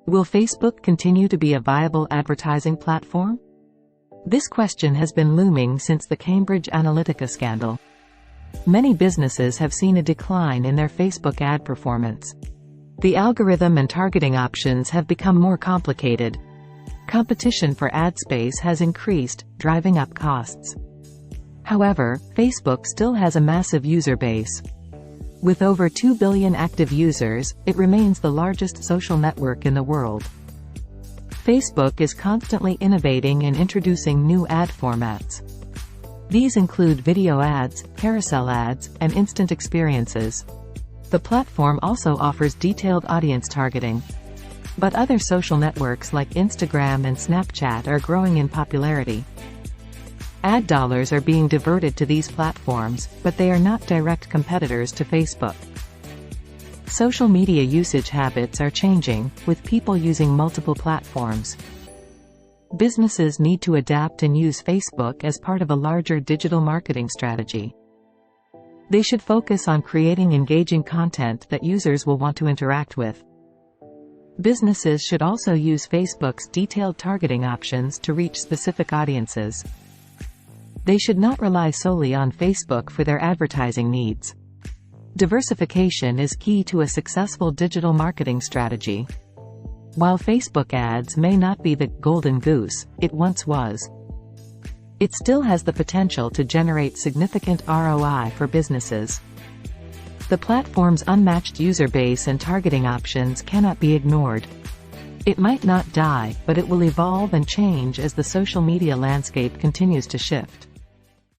Will Facebook continue to be a viable advertising platform? This question has been looming since the Cambridge Analytica scandal. Many businesses have seen a decline in their Facebook ad performance. The algorithm and targeting options have become more complicated. Competition for ad space has increased, driving up costs. However, Facebook still has a massive user base. With over 2 billion active users, it remains the largest social network in the world. Facebook is constantly innovating and introducing new ad formats. These include video ads, carousel ads, and instant experiences. The platform also offers detailed audience targeting. But other social networks like Instagram and Snapchat are growing in popularity. Ad dollars are being diverted to these platforms, but they are not direct competitors to Facebook. Social media usage habits are changing, with people using multiple platforms. Businesses need to adapt and use Facebook as part of a larger digital marketing strategy. They should focus on creating engaging content that users will want to interact with. Businesses should also use Facebook's detailed targeting options to reach specific audiences. They should not rely solely on Facebook for their advertising needs. Diversification is key to a successful digital marketing strategy. While Facebook ads may not be the golden goose it once was, it still has the potential to generate significant ROI for businesses. The platform's unmatched user base and targeting options cannot be ignored. It might not die, but it will evolve and change as the social media landscape continues to shift.